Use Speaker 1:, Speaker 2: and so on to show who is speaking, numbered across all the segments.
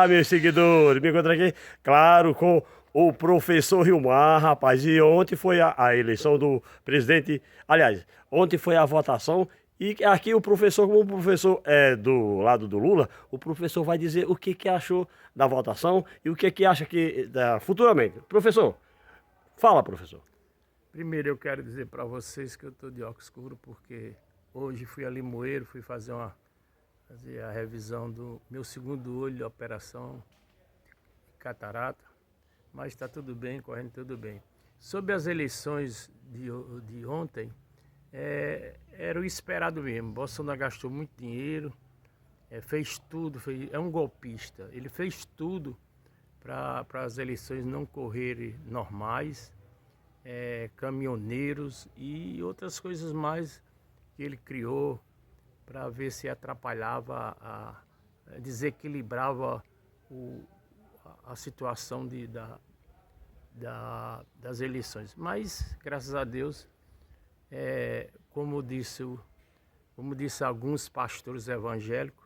Speaker 1: Olá, meus seguidores. Me encontro aqui, claro, com o professor Rilmar, rapaz. E ontem foi a eleição do presidente. Aliás, ontem foi a votação. E aqui o professor, como o professor é do lado do Lula, o professor vai dizer o que achou da votação e o que acha que futuramente. Professor, fala, professor.
Speaker 2: Primeiro eu quero dizer para vocês que eu estou de óculos escuro porque hoje fui a Limoeiro, fui fazer a revisão do meu segundo olho de operação de catarata, mas está tudo bem, correndo tudo bem. Sobre as eleições de ontem, era o esperado mesmo. Bolsonaro gastou muito dinheiro, fez tudo, é um golpista. Ele fez tudo para as eleições não correrem normais. Caminhoneiros e outras coisas mais que ele criou para ver se atrapalhava, desequilibrava a situação das eleições. Mas, graças a Deus, como disse alguns pastores evangélicos,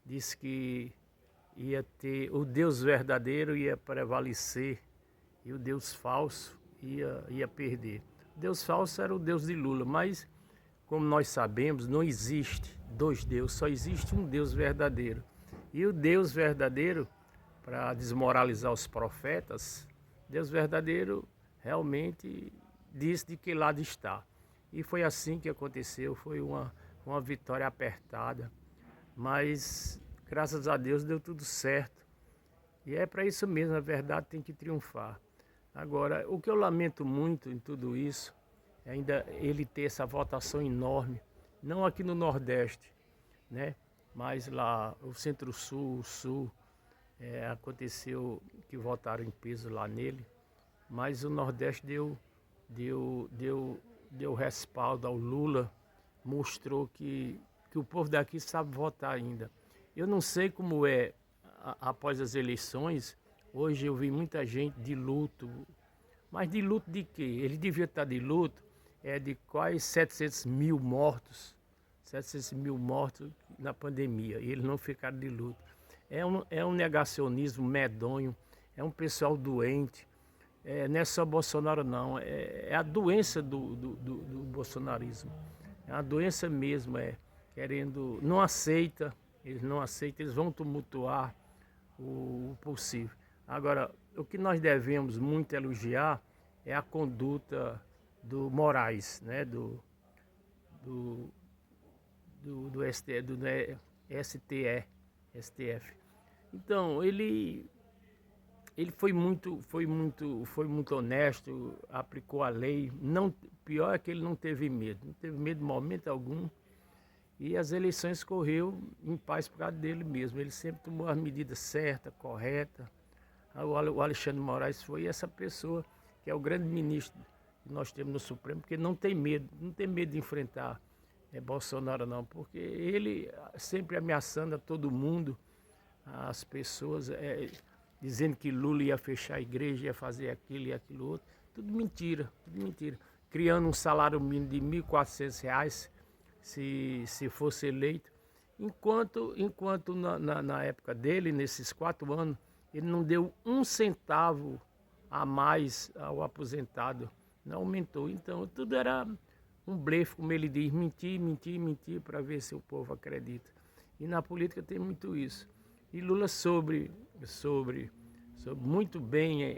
Speaker 2: disse que ia ter o Deus verdadeiro ia prevalecer e o Deus falso ia perder. Deus falso era o Deus de Lula, mas como nós sabemos, não existe dois deuses, só existe um Deus verdadeiro. E o Deus verdadeiro, para desmoralizar os profetas, Deus verdadeiro realmente disse de que lado está. E foi assim que aconteceu, foi uma vitória apertada, mas graças a Deus deu tudo certo. E é para isso mesmo, a verdade tem que triunfar. Agora, o que eu lamento muito em tudo isso, é ainda ele ter essa votação enorme, não aqui no Nordeste, né? Mas lá, o Centro-Sul, o Sul, aconteceu que votaram em peso lá nele, mas o Nordeste deu respaldo ao Lula, mostrou que o povo daqui sabe votar ainda. Eu não sei como é após as eleições. Hoje eu vi muita gente de luto, mas de luto de quê? Ele devia estar de luto, de quase 700 mil mortos na pandemia, e eles não ficaram de luto. É um negacionismo medonho, é um pessoal doente, não é só Bolsonaro não, é a doença do bolsonarismo, é a doença mesmo, querendo, eles não aceitam, eles vão tumultuar o possível. Agora, o que nós devemos muito elogiar é a conduta do Moraes, né? do STF. Então, ele foi muito honesto, aplicou a lei. Não, pior é que ele não teve medo de momento algum. E as eleições correu em paz por causa dele mesmo. Ele sempre tomou as medidas certas, corretas. O Alexandre de Moraes foi essa pessoa que é o grande ministro que nós temos no Supremo, porque não tem medo de enfrentar Bolsonaro não, porque ele sempre ameaçando a todo mundo, as pessoas, dizendo que Lula ia fechar a igreja, ia fazer aquilo e aquilo outro. Tudo mentira. Criando um salário mínimo de R$ 1.400 se fosse eleito. Enquanto na época dele, nesses 4 anos, ele não deu um centavo a mais ao aposentado, não aumentou. Então, tudo era um blefe, como ele diz, mentir para ver se o povo acredita. E na política tem muito isso. E Lula soube muito bem,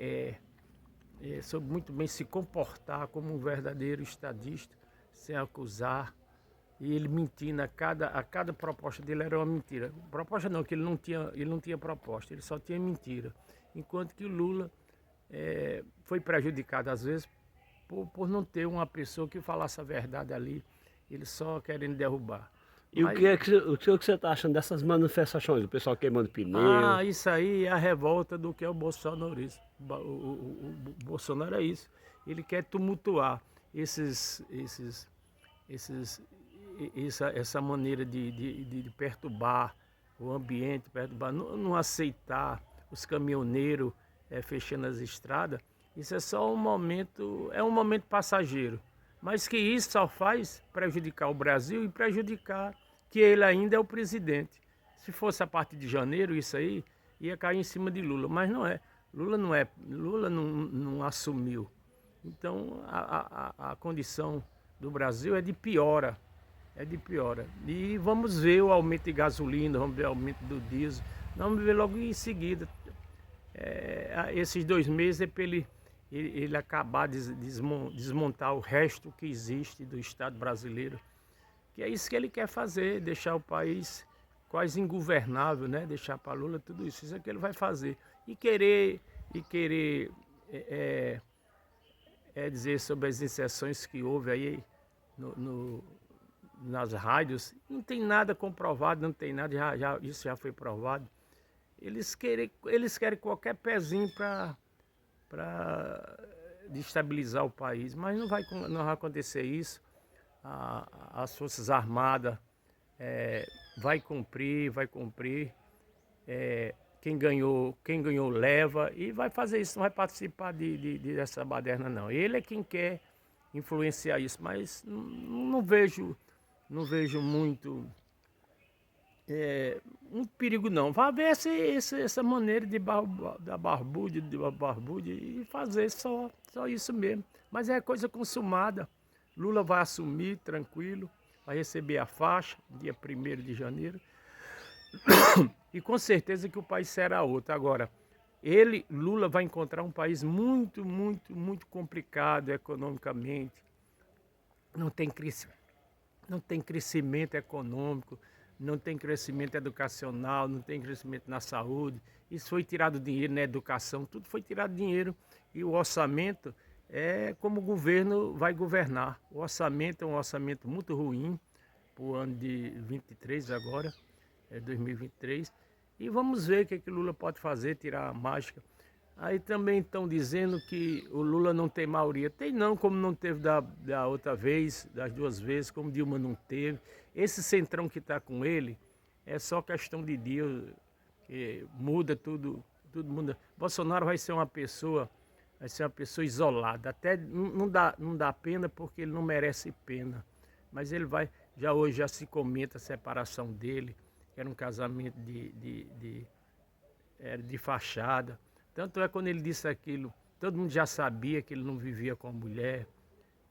Speaker 2: soube muito bem se comportar como um verdadeiro estadista, sem acusar. E ele mentindo, a cada proposta dele era uma mentira. Proposta não, que ele não tinha proposta, ele só tinha mentira. Enquanto que o Lula foi prejudicado, às vezes, por não ter uma pessoa que falasse a verdade ali, ele só querendo derrubar.
Speaker 1: E o que você está achando dessas manifestações? O pessoal queimando pneu?
Speaker 2: Isso aí é a revolta do que é o bolsonarismo. O Bolsonaro é isso. Ele quer tumultuar essa maneira de perturbar o ambiente, não aceitar os caminhoneiros fechando as estradas. Isso é só um momento passageiro, mas que isso só faz prejudicar o Brasil e prejudicar que ele ainda é o presidente. Se fosse a partir de janeiro, isso aí, ia cair em cima de Lula, mas não é. Lula não assumiu. Então a condição do Brasil é de piora. É de piora. E vamos ver o aumento de gasolina, vamos ver o aumento do diesel, vamos ver logo em seguida. Esses 2 meses é para ele acabar de desmontar o resto que existe do Estado brasileiro. Que é isso que ele quer fazer, deixar o país quase ingovernável, né? Deixar para Lula tudo isso. Isso é que ele vai fazer. E querer dizer sobre as inserções que houve aí nas rádios, não tem nada comprovado, não tem nada, isso já foi provado. Eles querem qualquer pezinho para destabilizar o país, mas não vai acontecer isso. As Forças Armadas vai cumprir. Quem ganhou leva e vai fazer isso, não vai participar dessa baderna não. Ele é quem quer influenciar isso, mas não vejo muito perigo não. Vai haver essa maneira da barbude e fazer só isso mesmo. Mas é coisa consumada. Lula vai assumir tranquilo, vai receber a faixa dia 1º de janeiro. E com certeza que o país será outro. Agora, Lula vai encontrar um país muito, muito, muito complicado economicamente. Não tem crescimento econômico, não tem crescimento educacional, não tem crescimento na saúde. Isso foi tirado dinheiro na educação, tudo foi tirado dinheiro. E o orçamento é como o governo vai governar. O orçamento é um orçamento muito ruim para o ano de 23 agora. 2023, e vamos ver o que Lula pode fazer, tirar a mágica. Aí também estão dizendo que o Lula não tem maioria. Tem não, como não teve da outra vez, das 2 vezes, como Dilma não teve. Esse centrão que está com ele é só questão de dia, que muda tudo muda. Bolsonaro vai ser uma pessoa isolada. Até não dá pena porque ele não merece pena. Mas ele vai, hoje já se comenta a separação dele. Era um casamento de fachada. Tanto é quando ele disse aquilo, todo mundo já sabia que ele não vivia com a mulher.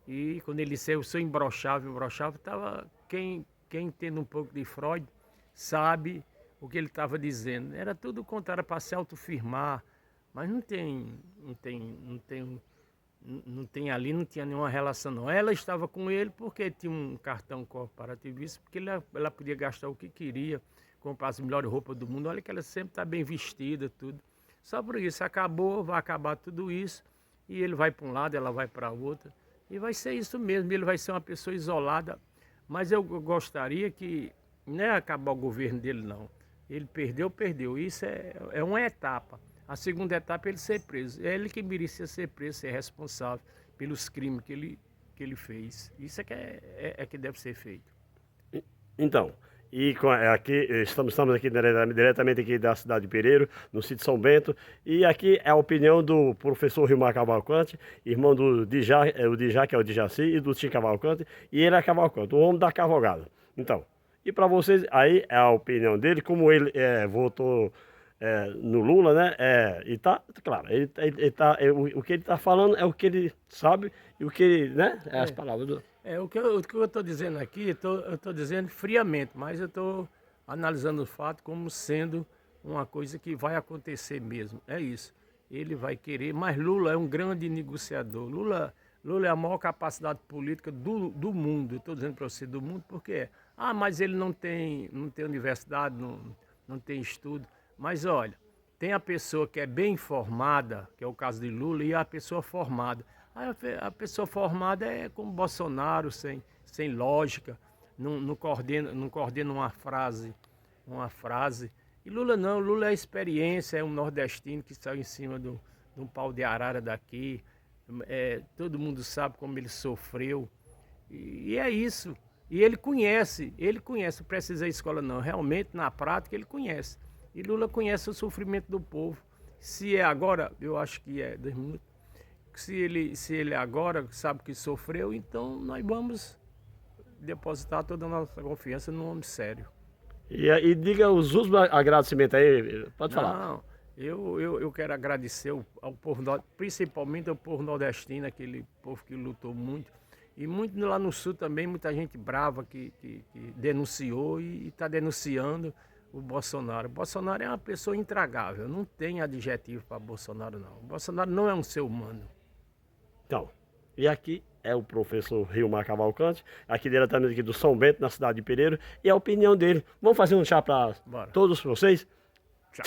Speaker 2: E quando ele disse, eu sou imbrochável, estava quem entende um pouco de Freud sabe o que ele estava dizendo. Era tudo contrário para se autofirmar, mas não tinha nenhuma relação não. Ela estava com ele porque tinha um cartão corporativista, porque ela podia gastar o que queria, comprar as melhores roupas do mundo. Olha que ela sempre está bem vestida, tudo. Só por isso, vai acabar tudo isso, e ele vai para um lado, ela vai para o outro, e vai ser isso mesmo, ele vai ser uma pessoa isolada. Mas eu gostaria que, não é acabar o governo dele não, ele perdeu, isso é uma etapa. A segunda etapa é ele ser preso, é ele que merecia ser preso, ser responsável pelos crimes que ele fez. Isso é que deve ser feito.
Speaker 1: Então, aqui estamos aqui diretamente aqui da cidade de Pereiro, no sítio São Bento, e aqui é a opinião do professor Rilmar Cavalcante, irmão do Dijá, o Dijá que é o Dijaci, e do Tim Cavalcante, e ele é Cavalcante, o homem da cavalgada. Então, e para vocês, aí é a opinião dele, como ele votou no Lula, né? E tá, claro, o que ele tá falando é o que ele sabe e o que ele, né? É as palavras do...
Speaker 2: O que eu estou dizendo aqui, eu estou dizendo friamente, mas eu estou analisando o fato como sendo uma coisa que vai acontecer mesmo. É isso. Ele vai querer, mas Lula é um grande negociador. Lula é a maior capacidade política do mundo. Estou dizendo para você do mundo porque mas ele não tem universidade, não tem estudo. Mas olha, tem a pessoa que é bem formada, que é o caso de Lula, e a pessoa formada. A pessoa formada é como Bolsonaro, sem lógica, não coordena uma frase. E Lula não, Lula é experiência, é um nordestino que saiu em cima de um pau de arara daqui. Todo mundo sabe como ele sofreu. E é isso. E ele conhece, não precisa ir à escola não, realmente na prática ele conhece. E Lula conhece o sofrimento do povo. Se é agora, eu acho que é 2 minutos, se ele agora sabe que sofreu, então nós vamos depositar toda a nossa confiança num homem sério.
Speaker 1: E diga os últimos agradecimentos aí, pode falar.
Speaker 2: Não, eu quero agradecer ao povo, principalmente ao povo nordestino, aquele povo que lutou muito. E muito lá no sul também, muita gente brava que denunciou e está denunciando o Bolsonaro. O Bolsonaro é uma pessoa intragável, não tem adjetivo para Bolsonaro, não. O Bolsonaro não é um ser humano.
Speaker 1: Então, e aqui é o professor Rilmar Cavalcante, aqui diretamente aqui do São Bento, na cidade de Pereira, e a opinião dele. Vamos fazer um chá para
Speaker 2: Bora.
Speaker 1: todos vocês?
Speaker 2: Tchau.